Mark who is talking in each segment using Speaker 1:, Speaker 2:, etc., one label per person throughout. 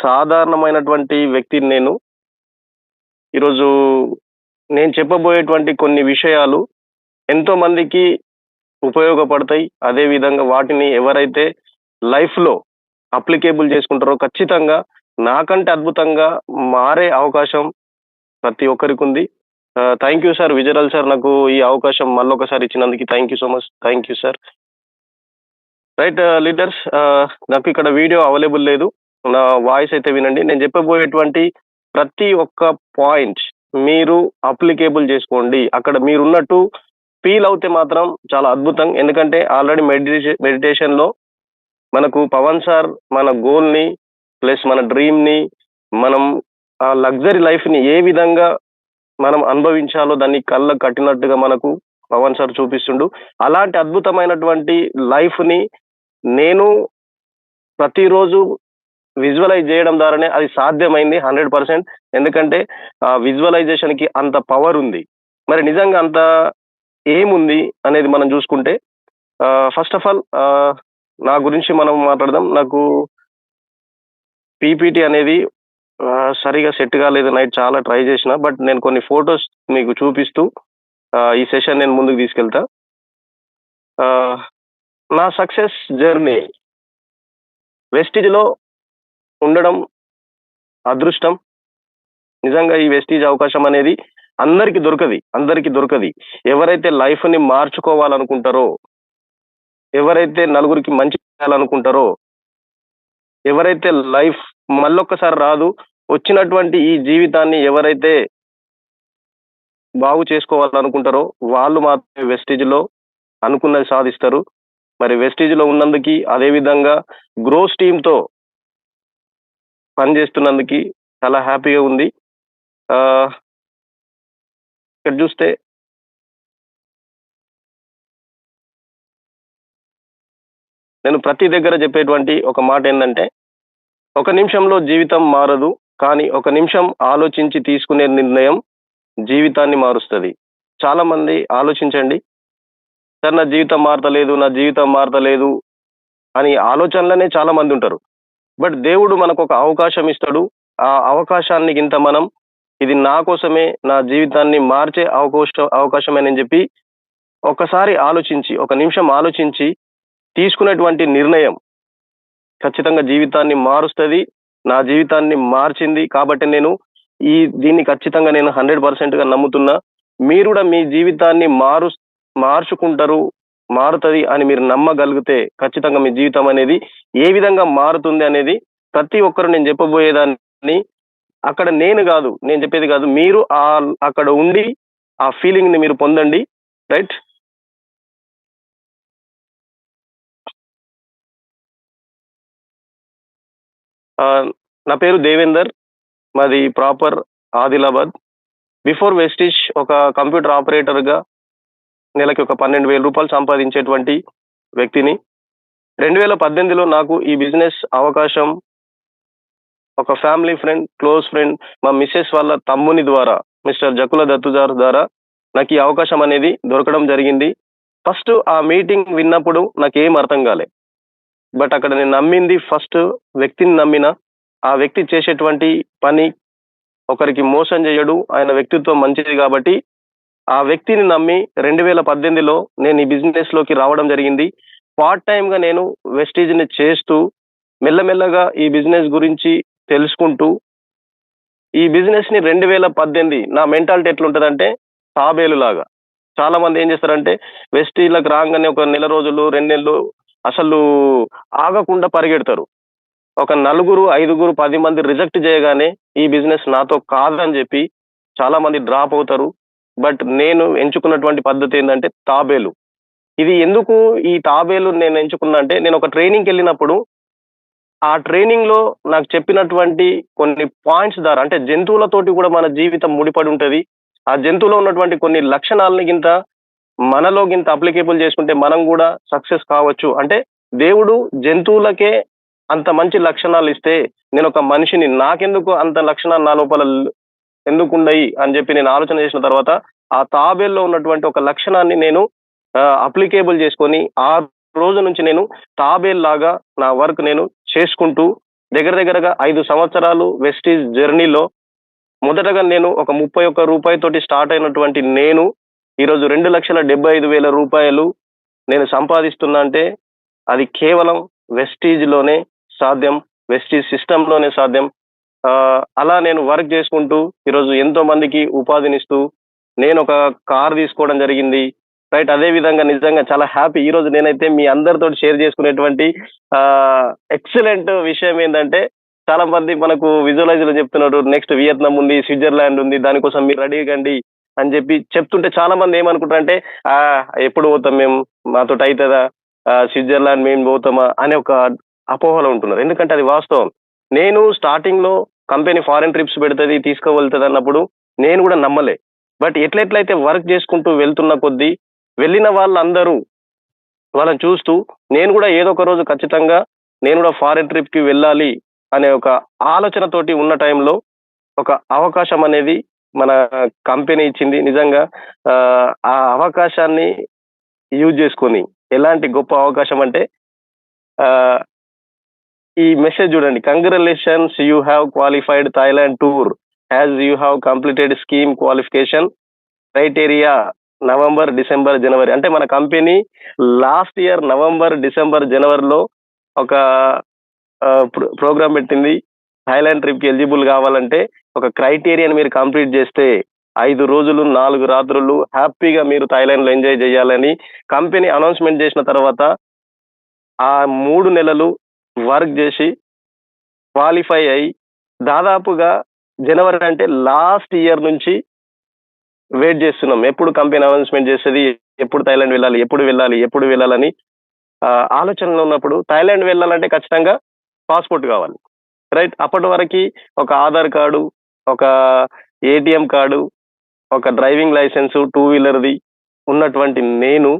Speaker 1: సాధారణమైనటువంటి వ్యక్తిని నేను. ఈరోజు నేను చెప్పబోయేటువంటి కొన్ని విషయాలు ఎంతో మందికి ఉపయోగపడతాయి. అదే విధంగా వాటిని ఎవరైతే లైఫ్‌లో అప్లికేబుల్ చేసుకుంటారో ఖచ్చితంగా నాకంటే అద్భుతంగా మారే అవకాశం ప్రతి ఒక్కరికుంది. Thank you sir. Vijayaraju sir నాకు ఈ అవకాశం మళ్ళొకసారి ఇచ్చినందుకు thank you so much. Thank you sir. Right leaders, నాకు ఇక్కడ వీడియో అవైలబుల్ లేదు. నా వాయిస్ అయితే వినండి. నేను చెప్పబోయేటువంటి ప్రతి ఒక్క పాయింట్ మీరు అప్లికేబుల్ చేసుకోండి. అక్కడ మీరున్నట్టు ఫీల్ అవుతే మాత్రం చాలా అద్భుతం. ఎందుకంటే ఆల్రెడీ మెడిటేషన్‌లో మనకు పవన్ సార్ మన గోల్‌ని ప్లస్ మన డ్రీమ్‌ని మనం ఆ లగ్జరీ లైఫ్‌ని ఏ విధంగా మనం అనుభవించాలో దాన్ని కళ్ళకు కట్టినట్టుగా మనకు పవన్ సార్ చూపిస్తుండు. అలాంటి అద్భుతమైనటువంటి లైఫ్‌ని నేను ప్రతిరోజు విజువలైజ్ చేయడం ద్వారానే అది సాధ్యమైంది 100%. ఎందుకంటే విజువలైజేషన్‌కి అంత పవర్ ఉంది. మరి నిజంగా అంత ఏముంది అనేది మనం చూసుకుంటే ఫస్ట్ ఆఫ్ ఆల్ నా గురించి మనం మాట్లాడదాం. నాకు పీపీటీ అనేది సరిగా సెట్ కాలేదు. నైట్ చాలా ట్రై చేసిన. బట్ నేను కొన్ని ఫోటోస్ మీకు చూపిస్తూ ఈ సెషన్ నేను ముందుకు తీసుకెళ్తా. నా సక్సెస్ జర్నీ వెస్టిజ్‌లో ఉండడం అదృష్టం. నిజంగా ఈ వెస్టిజ్ అవకాశం అనేది అందరికి దొరకది. ఎవరైతే లైఫ్‌ని మార్చుకోవాలనుకుంటారో, ఎవరైతే నలుగురికి మంచి చేయాలనుకుంటారో, ఎవరైతే లైఫ్ మళ్ళొక్కసారి రాదు, వచ్చినటువంటి ఈ జీవితాన్ని ఎవరైతే బాగు చేసుకోవాలనుకుంటారో వాళ్ళు మాత్రమే వెస్టిజ్‌లో అనుకున్నది సాధిస్తారు. మరి వెస్టిజ్‌లో ఉన్నందుకు అదే విధంగా గ్రోస్ టీమ్‌తో పనిచేస్తున్నందుకు చాలా హ్యాపీగా ఉంది. ఇక్కడ చూస్తే నేను ప్రతి దగ్గర చెప్పేటువంటి ఒక మాట ఏందంటే, ఒక నిమిషంలో జీవితం మారదు. కానీ ఒక నిమిషం ఆలోచించి తీసుకునే నిర్ణయం జీవితాన్ని మారుస్తది. చాలామంది ఆలోచించండి. సార్ నా జీవితం మారతలేదు అని ఆలోచనలోనే చాలామంది ఉంటారు. బట్ దేవుడు మనకొక అవకాశం ఇస్తాడు. ఆ అవకాశాన్ని గింత మనం ఇది నా కోసమే, నా జీవితాన్ని మార్చే అవకాశమేనని చెప్పి ఒకసారి ఆలోచించి, ఒక నిమిషం ఆలోచించి తీసుకునేటువంటి నిర్ణయం ఖచ్చితంగా జీవితాన్ని మారుస్తది. నా జీవితాన్ని మార్చింది. కాబట్టి నేను దీన్ని ఖచ్చితంగా నేను 100%గా నమ్ముతున్నా. మీరు కూడా మీ జీవితాన్ని మార్చుకుంటారు, మారుతది అని మీరు నమ్మగలిగితే ఖచ్చితంగా మీ జీవితం అనేది ఏ విధంగా మారుతుంది అనేది ప్రతి ఒక్కరు నేను చెప్పబోయేదాన్ని అక్కడ నేను చెప్పేది కాదు. మీరు అక్కడ ఉండి ఆ ఫీలింగ్‌ని మీరు పొందండి. రైట్? నా పేరు దేవేందర్. మాది ప్రాపర్ ఆదిలాబాద్. బిఫోర్ వెస్టిజ్ ఒక కంప్యూటర్ ఆపరేటర్‌గా నెలకి ఒక 12,000 రూపాయలు సంపాదించేటువంటి వ్యక్తిని. 2018లో నాకు ఈ బిజినెస్ అవకాశం ఒక ఫ్యామిలీ ఫ్రెండ్, క్లోజ్ ఫ్రెండ్, మా మిసెస్ వాళ్ళ తమ్ముని ద్వారా మిస్టర్ జక్కుల దత్తుదార్ ద్వారా నాకు ఈ అవకాశం అనేది దొరకడం జరిగింది. ఫస్ట్ ఆ మీటింగ్ విన్నప్పుడు నాకేం అర్థం కాలే. బట్ అక్కడ నేను నమ్మింది ఫస్ట్ వ్యక్తిని నమ్మిన. ఆ వ్యక్తి చేసేటువంటి పని ఒకరికి మోసం చేయడు. ఆయన వ్యక్తిత్వం మంచిది కాబట్టి ఆ వ్యక్తిని నమ్మి 2018లో నేను ఈ బిజినెస్‌లోకి రావడం జరిగింది. పార్ట్ టైమ్‌గా నేను వెస్టిజ్‌ని చేస్తూ మెల్లమెల్లగా ఈ బిజినెస్ గురించి తెలుసుకుంటూ ఈ బిజినెస్‌ని 2018 నా మెంటాలిటీ ఎట్లుంటదంటే తాబేలులాగా. చాలా మంది ఏం చేస్తారంటే వెస్టిజ్‌లోకి రాంగానే ఒక నెల రోజులు, 2 నెలలు అసలు ఆగకుండా పరిగెడతారు. ఒక నలుగురు, 5గురు, 10 మంది రిజెక్ట్ చేయగానే ఈ బిజినెస్ నాతో కాదని చెప్పి చాలా మంది డ్రాప్ అవుతారు. బట్ నేను ఎంచుకున్నటువంటి పద్ధతి ఏందంటే తాబేలు. ఇది ఎందుకు ఈ తాబేలు నేను ఎంచుకున్నా అంటే, నేను ఒక ట్రైనింగ్‌కెళ్ళినప్పుడు ఆ ట్రైనింగ్‌లో నాకు చెప్పినటువంటి కొన్ని పాయింట్స్ ద్వారా అంటే జంతువులతోటి కూడా మన జీవితం ముడిపడి ఉంటది. ఆ జంతువులో ఉన్నటువంటి కొన్ని లక్షణాలని మనలో అప్లికేబుల్ చేసుకుంటే మనం కూడా సక్సెస్ కావచ్చు. అంటే దేవుడు జంతువులకే అంత మంచి లక్షణాలు ఇస్తే నేనొక మనిషిని నాకెందుకు అంత లక్షణాలు నా లోపల ఎందుకుండయి అని చెప్పి నేను ఆలోచన చేసిన తర్వాత ఆ తాబేల్లో ఉన్నటువంటి ఒక లక్షణాన్ని నేను అప్లికేబుల్ చేసుకొని ఆ రోజు నుంచి నేను తాబేల్లాగా నా వర్క్ నేను చేసుకుంటూ దగ్గర దగ్గరగా 5 సంవత్సరాలు వెస్టీజ్ జర్నీలో మొదటగా నేను ఒక 31 రూపాయితోటి స్టార్ట్ అయినటువంటి నేను ఈరోజు 2,75,000 రూపాయలు నేను సంపాదిస్తున్నా అంటే అది కేవలం వెస్టీజ్లోనే సాధ్యం, వెస్టీజ్ సిస్టంలోనే సాధ్యం. అలా నేను వర్క్ చేసుకుంటూ ఈరోజు ఎంతో మందికి ఉపాధినిస్తూ నేను ఒక కార్ తీసుకోవడం జరిగింది. రైట్, అదే విధంగా నిజంగా చాలా హ్యాపీ. ఈ రోజు నేనైతే మీ అందరితో షేర్ చేసుకునేటువంటి ఎక్సలెంట్ విషయం ఏంటంటే, చాలా మంది మనకు విజువలైజ్ లో చెప్తున్నారు, నెక్స్ట్ వియత్నాం ఉంది, స్విట్జర్లాండ్ ఉంది, దానికోసం మీరు రెడీ కండి అని చెప్పి చెప్తుంటే చాలా మంది ఏమనుకుంటారంటే, ఆ ఎప్పుడు పోతాం మేము, మాతో అవుతుందా, స్విట్జర్లాండ్ మేము పోతామా అనే ఒక అపోహలో ఉంటున్నారు. ఎందుకంటే అది వాస్తవం. నేను స్టార్టింగ్ లో కంపెనీ ఫారెన్ ట్రిప్స్ పెడుతుంది, తీసుకువెళ్తుంది అన్నప్పుడు నేను కూడా నమ్మలే. బట్ ఎట్లెట్లయితే వర్క్ చేసుకుంటూ వెళ్తున్న కొద్దీ వెళ్ళిన వాళ్ళందరూ వాళ్ళని చూస్తూ నేను కూడా ఏదో ఒక రోజు ఖచ్చితంగా నేను కూడా ఫారెన్ ట్రిప్ కి వెళ్ళాలి అనే ఒక ఆలోచనతోటి ఉన్న టైంలో ఒక అవకాశం అనేది మన కంపెనీ ఇచ్చింది. నిజంగా ఆ అవకాశాన్ని యూజ్ చేసుకొని, ఎలాంటి గొప్ప అవకాశం అంటే ఈ మెసేజ్ చూడండి, congratulations, you have qualified Thailand tour as you have completed scheme qualification criteria November, December, January. అంటే మన company last year November, December, జనవరిలో ఒక ప్రోగ్రామ్ పెట్టింది. థాయిలాండ్ ట్రిప్ కి ఎలిజిబుల్ కావాలంటే ఒక క్రైటీరియాని మీరు కంప్లీట్ చేస్తే 5 రోజులు 4 రాత్రులు హ్యాపీగా మీరు థాయిలాండ్ లో ఎంజాయ్ చేయాలని కంపెనీ అనౌన్స్మెంట్ చేసిన తర్వాత ఆ 3 నెలలు వర్క్ చేసి క్వాలిఫై అయి దాదాపుగా జనవరి అంటే లాస్ట్ ఇయర్ నుంచి వెయిట్ చేస్తున్నాం, ఎప్పుడు కంపెనీ అనౌన్స్మెంట్ చేస్తుంది, ఎప్పుడు థాయిలాండ్ వెళ్ళాలి, ఎప్పుడు వెళ్ళాలని ఆలోచనలో ఉన్నప్పుడు థాయిలాండ్ వెళ్ళాలంటే ఖచ్చితంగా పాస్పోర్ట్ కావాలి. రైట్, అప్పటి వరకు ఒక ఆధార్ కార్డు, ఒక ఏటీఎం కార్డు, ఒక డ్రైవింగ్ లైసెన్స్ 2 వీలర్ది ఉన్నటువంటి నేను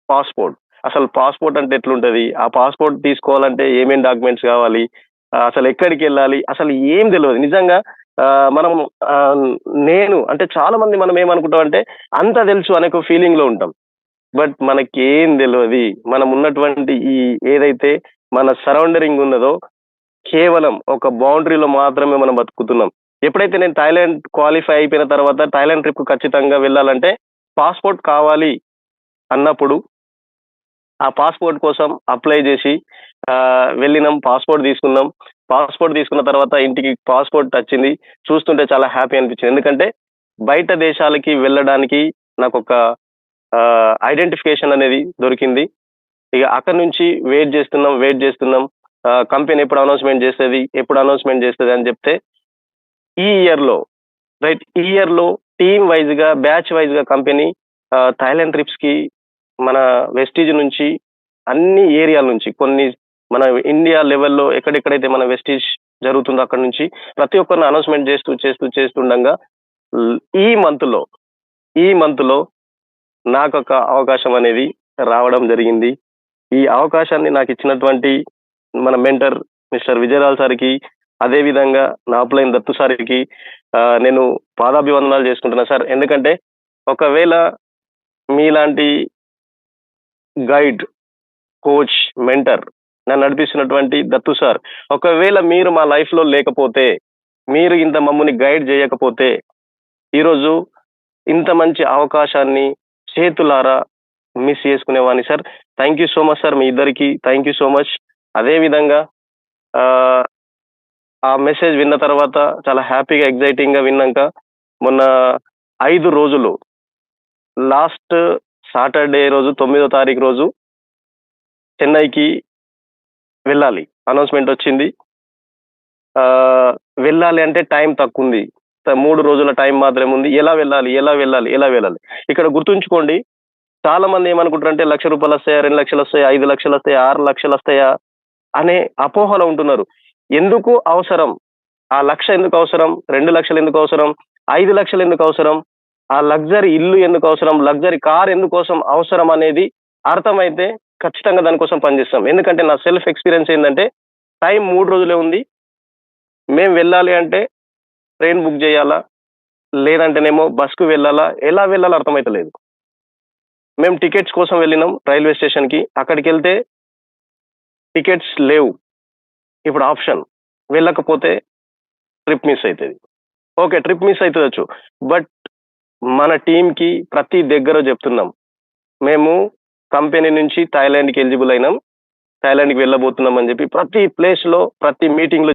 Speaker 1: పాస్పోర్ట్, అసలు పాస్పోర్ట్ అంటే ఎట్లుంటది, ఆ పాస్పోర్ట్ తీసుకోవాలంటే ఏమేం డాక్యుమెంట్స్ కావాలి, అసలు ఎక్కడికి వెళ్ళాలి, అసలు ఏం తెలియదు. నిజంగా మనం నేను అంటే చాలా మంది మనం ఏమనుకుంటాం అంటే అంత తెలుసు అనే ఒక ఫీలింగ్ లో ఉంటాం. బట్ మనకి ఏం తెలియదు. మనం ఉన్నటువంటి ఈ ఏదైతే మన సరౌండరింగ్ ఉన్నదో కేవలం ఒక బౌండరీలో మాత్రమే మనం బతుకుతున్నాం. ఎప్పుడైతే నేను థాయిలాండ్ క్వాలిఫై అయిపోయిన తర్వాత థాయిలాండ్ ట్రిప్ ఖచ్చితంగా వెళ్ళాలంటే పాస్పోర్ట్ కావాలి అన్నప్పుడు ఆ పాస్పోర్ట్ కోసం అప్లై చేసి వెళ్ళినాం, పాస్పోర్ట్ తీసుకున్నాం. పాస్పోర్ట్ తీసుకున్న తర్వాత ఇంటికి పాస్పోర్ట్ వచ్చింది. చూస్తుంటే చాలా హ్యాపీ అనిపించింది. ఎందుకంటే బయట దేశాలకి వెళ్ళడానికి నాకు ఒక ఐడెంటిఫికేషన్ అనేది దొరికింది. ఇక అక్కడి నుంచి వెయిట్ చేస్తున్నాం కంపెనీ ఎప్పుడు అనౌన్స్మెంట్ చేస్తుంది అని చెప్తే ఈ ఇయర్ లో టీమ్ వైజ్ గా, బ్యాచ్ వైజ్ గా కంపెనీ థాయిలాండ్ ట్రిప్స్ కి మన వెస్టీజ్ నుంచి అన్ని ఏరియాల నుంచి, కొన్ని మన ఇండియా లెవెల్లో ఎక్కడెక్కడైతే మన వెస్టీజ్ జరుగుతుందో అక్కడ నుంచి ప్రతి ఒక్కరిని అనౌన్స్మెంట్ చేస్తుండగా ఈ మంత్ లో నాకు ఒక అవకాశం అనేది రావడం జరిగింది. ఈ అవకాశాన్ని నాకు ఇచ్చినటువంటి మన మెంటర్ మిస్టర్ విజయరాల్ సార్కి, అదే విధంగా నా అప్లైన్ దత్తు సార్కి నేను పాదాభివందనాలు చేసుకుంటున్నా సార్. ఎందుకంటే ఒకవేళ మీలాంటి గైడ్, కోచ్, మెంటర్ నన్ను నడిపిస్తున్నటువంటి దత్తు సార్, ఒకవేళ మీరు మా లైఫ్ లో లేకపోతే, మీరు ఇంత మమ్మల్ని గైడ్ చేయకపోతే ఈరోజు ఇంత మంచి అవకాశాన్ని చేతులారా మిస్ చేసుకునేవాడిని sir. Thank you so much sir, మీ ఇద్దరికి థ్యాంక్ యూ సో మచ్. అదే విధంగా ఆ మెసేజ్ విన్న తర్వాత చాలా హ్యాపీగా, ఎగ్జైటింగ్ గా విన్నాక మొన్న 5 రోజులు లాస్ట్ సాటర్డే రోజు 9వ తారీఖు రోజు చెన్నైకి వెళ్ళాలి, అనౌన్స్మెంట్ వచ్చింది. వెళ్ళాలి అంటే టైం తక్కువ ఉంది, 3 రోజుల టైం మాత్రమే ఉంది. ఎలా వెళ్ళాలి? ఇక్కడ గుర్తుంచుకోండి, చాలా మంది ఏమనుకుంటారు అంటే ₹1,00,000 వస్తాయా, 2 లక్షలు వస్తాయా, 5 లక్షలు వస్తాయా, 6 లక్షలు వస్తాయా అనే అపోహలో ఉంటున్నారు. ఎందుకు అవసరం? ఆ 1,00,000 ఎందుకు అవసరం? 2 లక్షలు ఎందుకు అవసరం? 5 లక్షలు ఎందుకు అవసరం? ఆ లగ్జరీ ఇల్లు ఎందుకు అవసరం? లగ్జరీ కార్ ఎందుకోసం అవసరం అనేది అర్థమైతే ఖచ్చితంగా దానికోసం పనిచేస్తాం. ఎందుకంటే నా సెల్ఫ్ ఎక్స్పీరియన్స్ ఏంటంటే టైం 3 రోజులే ఉంది. మేము వెళ్ళాలి అంటే ట్రైన్ బుక్ చేయాలా, లేదంటేనేమో బస్కు వెళ్ళాలా, ఎలా వెళ్ళాలో అర్థమైతలేదు. మేము టికెట్స్ కోసం వెళ్ళినాం రైల్వే స్టేషన్కి. అక్కడికి వెళ్తే టికెట్స్ లేవు. ఇప్పుడు ఆప్షన్ వెళ్ళకపోతే ట్రిప్ మిస్ అవుతుంది. ఓకే, ట్రిప్ మిస్ అవుతుందచ్చు. బట్ మన టీంకి ప్రతి దగ్గర చెప్తున్నాం, మేము కంపెనీ నుంచి థాయిలాండ్కి ఎలిజిబుల్ అయినాం, థాయిలాండ్కి వెళ్ళబోతున్నాం అని చెప్పి ప్రతి ప్లేస్లో ప్రతి మీటింగ్లో